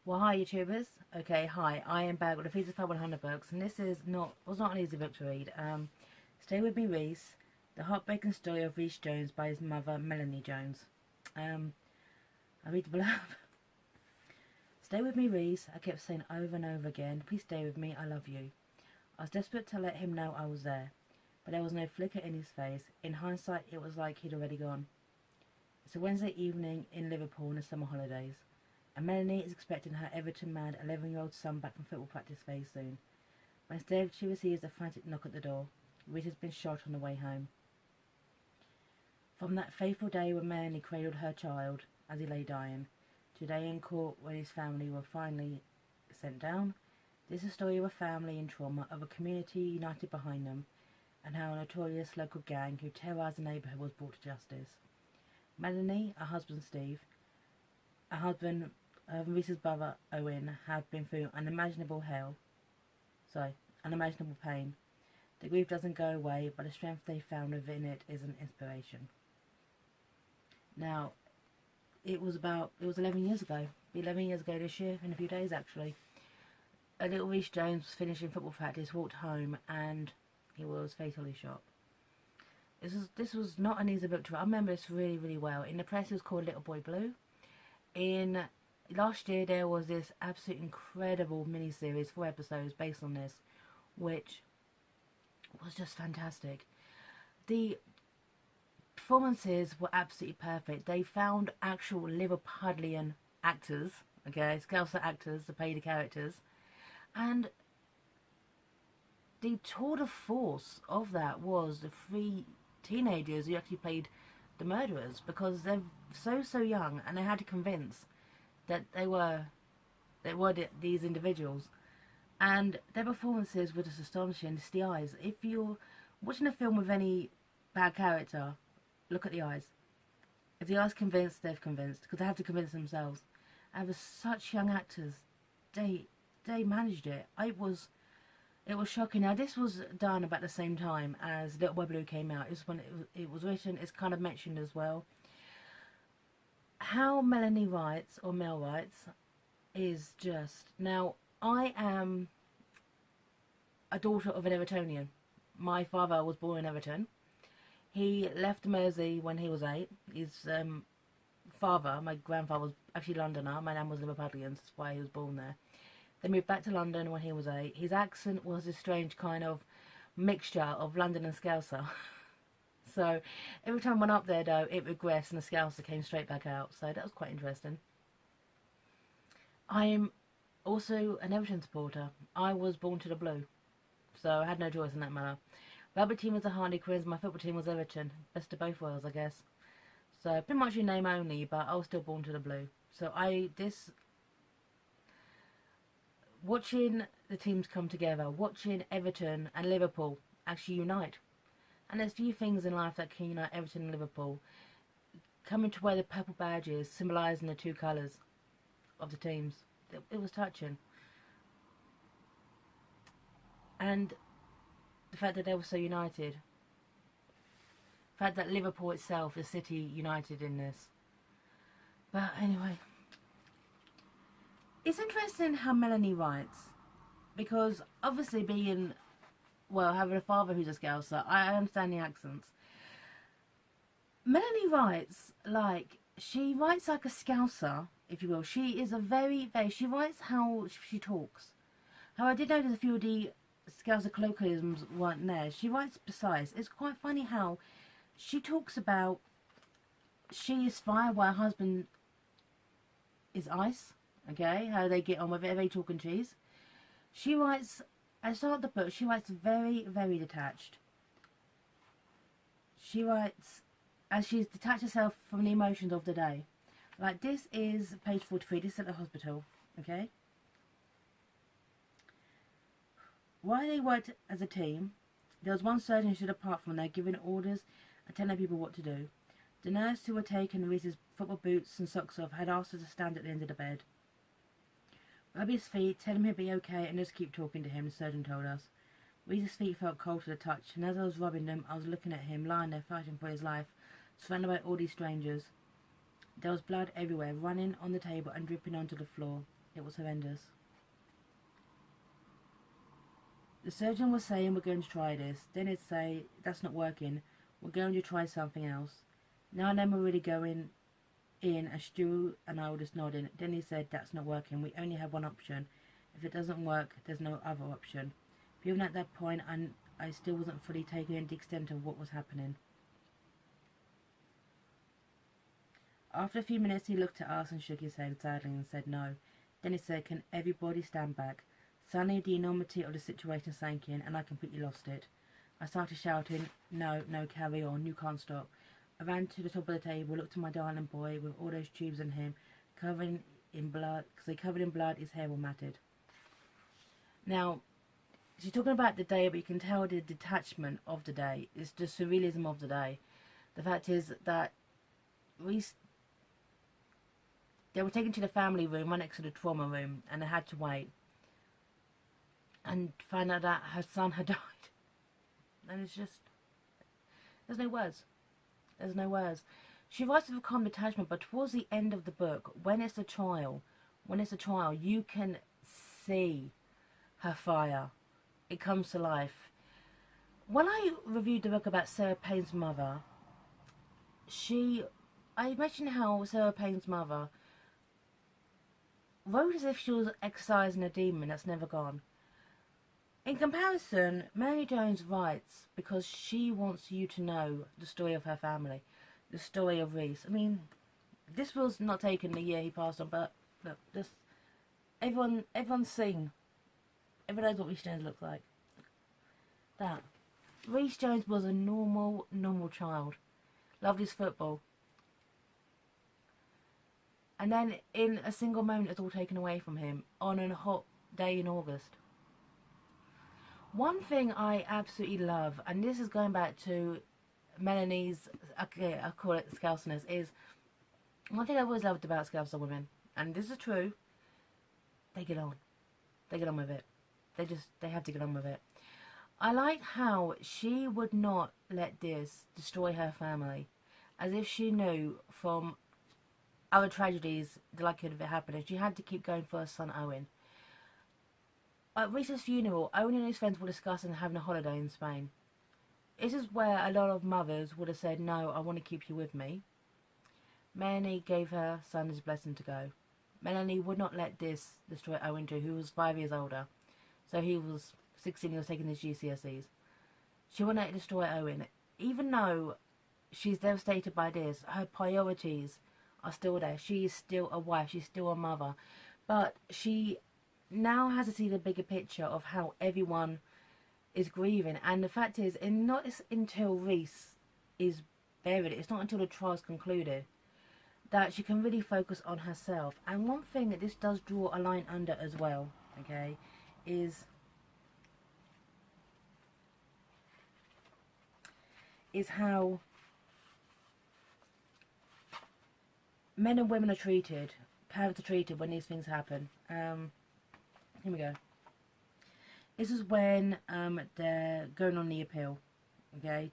Well, hi YouTubers. Okay, hi. I am back with a piece of 100 books, and this was not an easy book to read. Stay with me, Rhys. The heartbreaking story of Rhys Jones by his mother, Melanie Jones. I read the blurb. Stay with me, Rhys. I kept saying over and over again. Please stay with me. I love you. I was desperate to let him know I was there, but there was no flicker in his face. In hindsight, it was like he'd already gone. It's a Wednesday evening in Liverpool in the summer holidays, and Melanie is expecting her Everton-mad 11-year-old son back from football practice very soon. But instead, she receives a frantic knock at the door. Rhys has been shot on the way home. From that fateful day when Melanie cradled her child as he lay dying, today in court when his family were finally sent down, this is a story of a family in trauma, of a community united behind them, and how a notorious local gang who terrorised the neighbourhood was brought to justice. Melanie, her husband Steve, Rhys's brother Owen, have been through unimaginable pain. The grief doesn't go away, but the strength they found within it is an inspiration. Now, it was 11 years ago. 11 years ago this year, in a few days actually. A little Rhys Jones was finishing football practice, walked home, and he was fatally shot. This was not an easy book to read. I remember this really, really well. In the press, it was called Little Boy Blue. Last year, there was this absolutely incredible miniseries, 4 episodes based on this, which was just fantastic. The performances were absolutely perfect. They found actual Liverpudlian actors, okay, Scouser actors to play the characters, and the tour de force of that was the 3 teenagers who actually played the murderers, because they're so young, and they had to convince that they were these individuals, and their performances were just astonishing. It's the eyes. If you're watching a film with any bad character, look at the eyes. If the eyes convinced, they've convinced, because they have to convince themselves. And with such young actors, they managed it. It was shocking. Now, this was done about the same time as Little Boy Blue came out. It was when it was written. It's kind of mentioned as well. How Melanie writes, or Mel writes, is just... Now, I am a daughter of an Evertonian. My father was born in Everton. He left Mersey when he was 8. His father, my grandfather, was actually Londoner. My nan was Liverpudlian, that's why he was born there. They moved back to London when he was 8. His accent was a strange kind of mixture of London and Scouser. So every time I went up there, though, it regressed and the Scouser came straight back out. So that was quite interesting. I am also an Everton supporter. I was born to the blue, so I had no choice in that matter. Rugby team was the Harlequins, my football team was Everton. Best of both worlds, I guess. So pretty much in name only, but I was still born to the blue. So watching the teams come together, watching Everton and Liverpool actually unite. And there's few things in life that can unite Everton and Liverpool. Coming to wear the purple badges, symbolising the 2 colours of the teams. It was touching. And the fact that they were so united. The fact that Liverpool itself, the city, united in this. But anyway, it's interesting how Melanie writes, because obviously having a father who's a Scouser, I understand the accents. Melanie writes like a Scouser, if you will. She is she writes how she talks. How I did notice a few of the Scouser colloquialisms weren't there. She writes precise. It's quite funny how she talks about she is fire while her husband is ice. Okay, how they get on with it, very chalk and cheese. She writes, at the start of the book, she writes very, very detached. She writes as she's detached herself from the emotions of the day. Like, this is page 43, this is at the hospital, okay? While they worked as a team, there was one surgeon who stood apart from them, giving orders and telling people what to do. The nurse who had taken Rhys's football boots and socks off had asked her to stand at the end of the bed. Rub his feet, tell him he'll be okay, and just keep talking to him, the surgeon told us. Rhys's feet felt cold to the touch, and as I was rubbing them, I was looking at him, lying there fighting for his life, surrounded by all these strangers. There was blood everywhere, running on the table and dripping onto the floor. It was horrendous. The surgeon was saying, we're going to try this. Then he'd say, that's not working. We're going to try something else. Now and then we're really going in, and Stu and I were just nodding. Then he said, that's not working. We only have one option. If it doesn't work, there's no other option. But even at that point, I still wasn't fully taking in the extent of what was happening. After a few minutes, he looked at us and shook his head sadly and said no. Then he said, can everybody stand back? Suddenly the enormity of the situation sank in, and I completely lost it. I started shouting, no, no, carry on, you can't stop. I ran to the top of the table, looked at my darling boy with all those tubes in him, covered in blood, because they covered in blood, his hair all matted. Now, she's talking about the day, but you can tell the detachment of the day. It's the surrealism of the day. The fact is that they were taken to the family room right next to the trauma room, and they had to wait and find out that her son had died. And it's just, there's no words. There's no words. She writes with a calm detachment, but towards the end of the book, when it's a trial, you can see her fire. It comes to life. When I reviewed the book about Sarah Payne's mother, I mentioned how Sarah Payne's mother wrote as if she was exorcising a demon that's never gone. In comparison, Melanie Jones writes because she wants you to know the story of her family, the story of Rhys. I mean, this was not taken the year he passed on, but look, just everyone's seen. Everyone knows what Rhys Jones looks like. That. Rhys Jones was a normal child. Loved his football. And then in a single moment it's all taken away from him on a hot day in August. One thing I absolutely love, and this is going back to Melanie's, okay, I call it Scouseness, is one thing I've always loved about Scouser women, and this is true, they get on. They get on with it. They have to get on with it. I like how she would not let this destroy her family, as if she knew from other tragedies that could have happened, and she had to keep going for her son Owen. At Rhys's funeral, Owen and his friends were discussing having a holiday in Spain. This is where a lot of mothers would have said, no, I want to keep you with me. Melanie gave her son his blessing to go. Melanie would not let this destroy Owen too, who was 5 years older. So he was 16, he was taking his GCSEs. She wouldn't let it destroy Owen. Even though she's devastated by this, her priorities are still there. She is still a wife, she's still a mother. But she now has to see the bigger picture of how everyone is grieving. And the fact is, not until Rhys is buried, it's not until the trial's concluded, that she can really focus on herself. And one thing that this does draw a line under as well, okay, is how men and women are treated, parents are treated when these things happen. Here we go. This is when they're going on the appeal, okay,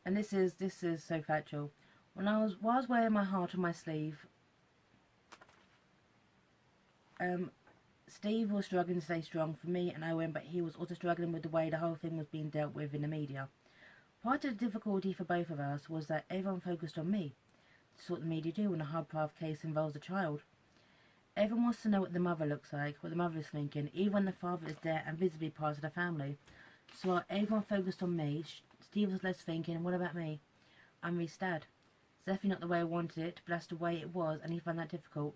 and this is so factual. When I was wearing my heart on my sleeve, Steve was struggling to stay strong for me and Owen, but he was also struggling with the way the whole thing was being dealt with in the media. Part of the difficulty for both of us was that everyone focused on me. That's what the media do when a hard-path case involves a child. Everyone wants to know what the mother looks like, what the mother is thinking, even when the father is there and visibly part of the family. So while everyone focused on me, Steve was less thinking, what about me? I'm Rhys' dad. It's definitely not the way I wanted it, but that's the way it was, and he found that difficult.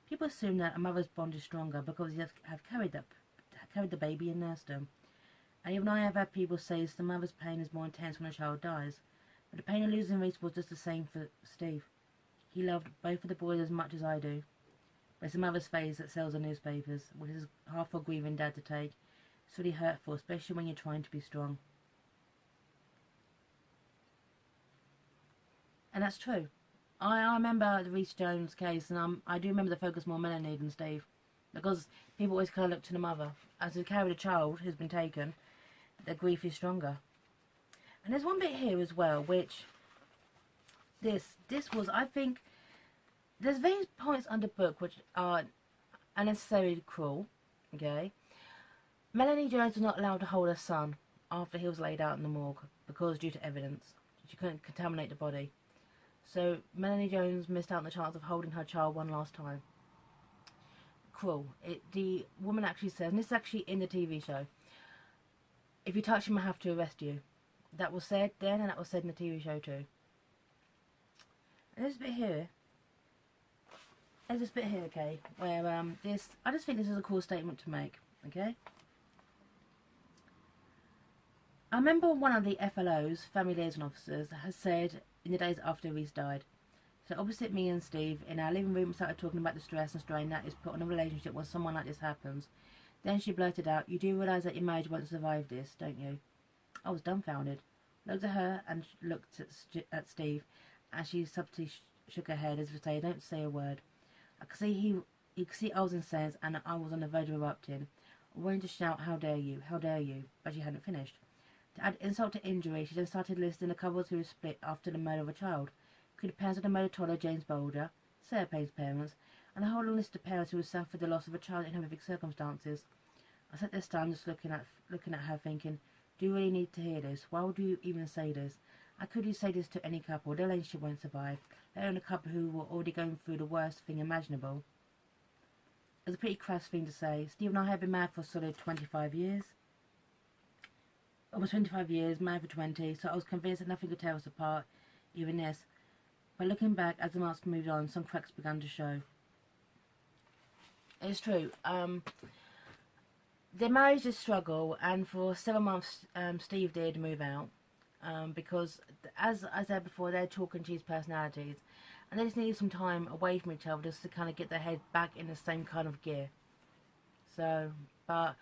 People assume that a mother's bond is stronger because you have carried the baby and nursed him. And even I have had people say the mother's pain is more intense when a child dies. But the pain of losing Rhys was just the same for Steve. He loved both of the boys as much as I do. But it's the mother's face that sells the newspapers, which is hard for a grieving dad to take. It's really hurtful, especially when you're trying to be strong. And that's true. I remember the Rhys Jones case, and I do remember the focus more on Melanie than Steve. Because people always kind of look to the mother. As they carry a child who's been taken, their grief is stronger. And there's one bit here as well, which this was, I think, there's various points on the book which are unnecessarily cruel. Okay, Melanie Jones was not allowed to hold her son after he was laid out in the morgue because due to evidence she couldn't contaminate the body. So Melanie Jones missed out on the chance of holding her child one last time. Cruel. The woman actually says, and this is actually in the TV show, if you touch him I have to arrest you. That was said then, and that was said in the TV show too. And there's a bit here. There's this bit here, okay, where I just think this is a cool statement to make, okay? I remember one of the FLOs, Family Liaison Officers, has said in the days after Rhys died, so opposite me and Steve, in our living room, started talking about the stress and strain that is put on a relationship when someone like this happens. Then she blurted out, "You do realise that your marriage won't survive this, don't you?" I was dumbfounded. Looked at her and looked at Steve, and she subtly shook her head as if to say, "Don't say a word." I could see you could see I was incensed, and I was on the verge of erupting. I wanted to shout, "How dare you? How dare you?" But she hadn't finished. To add insult to injury, she then started listing the couples who were split after the murder of a child. Included parents of the murdered toddler James Boulder, Sarah Payne's parents, and a whole long list of parents who had suffered the loss of a child in horrific circumstances. I sat there stunned, just looking at her, thinking, "Do you really need to hear this? Why would you even say this? How could you say this to any couple? Their relationship won't survive. Let alone a couple who were already going through the worst thing imaginable." It was a pretty crass thing to say. Steve and I had been married for a solid 25 years. Almost 25 years, married for 20, so I was convinced that nothing could tear us apart, even this. But looking back, as the months moved on, some cracks began to show. It's true. Their marriage did struggle, and for 7 months, Steve did move out. Because, as I said before, they're chalk and cheese personalities, and they just needed some time away from each other just to kind of get their head back in the same kind of gear. So, but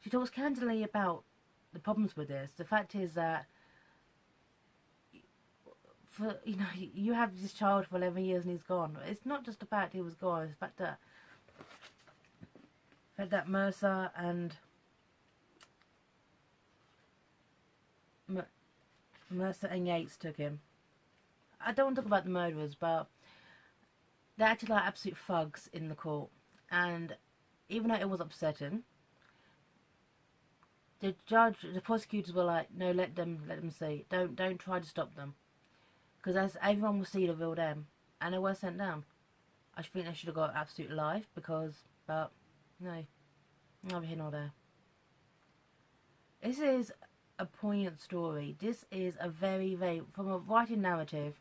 she talks candidly about the problems with this. The fact is that, for you have this child for 11 years and he's gone. It's not just the fact he was gone, it's the fact that Mercer and Yates took him. I don't want to talk about the murderers, but they acted like absolute thugs in the court. And even though it was upsetting, the prosecutors were like, "No, let them see. Don't try to stop them, because as everyone will see the real them," and they were sent down. I think they should have got absolute life but no, neither here nor there. This is a poignant story. This is a very, very, from a writing narrative,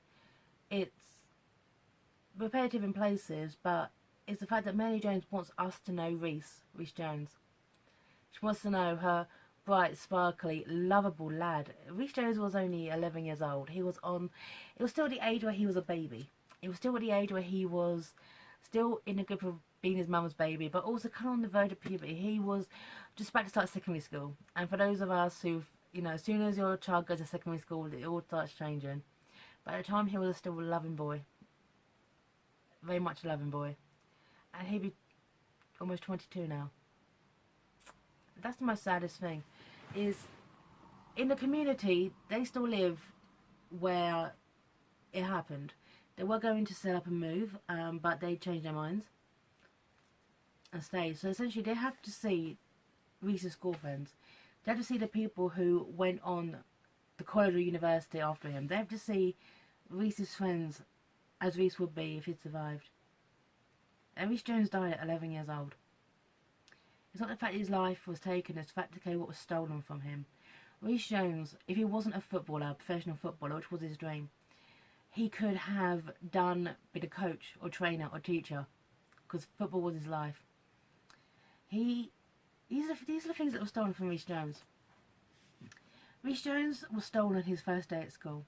it's repetitive in places, but it's the fact that Melanie Jones wants us to know Rhys Jones. She wants to know her bright, sparkly, lovable lad. Rhys Jones was only 11 years old. It was still the age where he was a baby. It was still at the age where he was still in the grip of being his mum's baby, but also kind of on the verge of puberty. He was just about to start secondary school. And for those of us who, as soon as your child goes to secondary school, it all starts changing. But at the time, he was still a loving boy. Very much a loving boy. And he'd be almost 22 now. That's the most saddest thing, is in the community, they still live where it happened. They were going to set up and move, but they changed their minds and stayed. So essentially, they have to see Rhys's school friends. They have to see the people who went on the college or university after him. They have to see Rhys's friends as Rhys would be if he'd survived. And Rhys Jones died at 11 years old. It's not the fact his life was taken, it's the fact that what was stolen from him. Rhys Jones, if he wasn't a footballer, a professional footballer, which was his dream, he could have done with a coach or trainer or teacher, because football was his life. These are the things that were stolen from Rhys Jones. Rhys Jones was stolen his first day at school.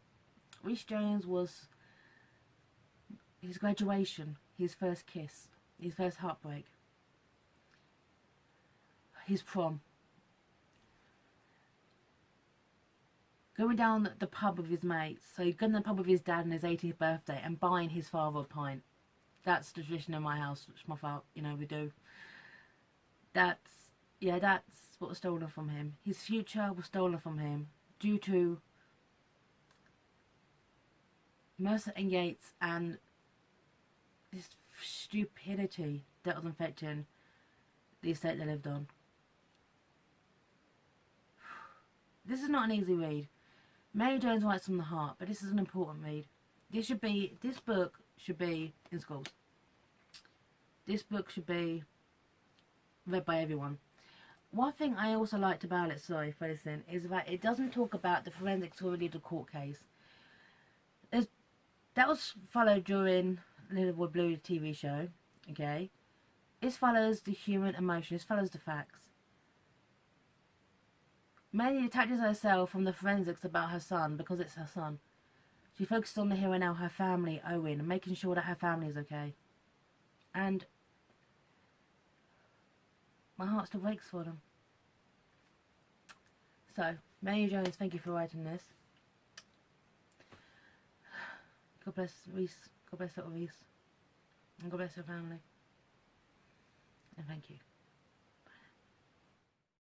Rhys Jones was his graduation, his first kiss, his first heartbreak, his prom, going down the pub with his mates, so going to the pub with his dad on his 18th birthday and buying his father a pint. That's the tradition in my house, which my father, we do. That's what was stolen from him. His future was stolen from him due to Mercer and Yates and this stupidity that was infecting the estate they lived on. This is not an easy read. Mary Jones writes from the heart, but this is an important read. This book should be in schools. This book should be read by everyone. One thing I also liked about it, sorry for listening, is that it doesn't talk about the forensics or really the court case. That was followed during Littlewood Blue TV show, okay? This follows the human emotion, this follows the facts. Melanie detaches herself from the forensics about her son because it's her son. She focuses on the here and now, her family, Owen, and making sure that her family is okay. And my heart still breaks for them. So, Melanie Jones, thank you for writing this. God bless Rhys. God bless little Rhys. And God bless her family. And thank you.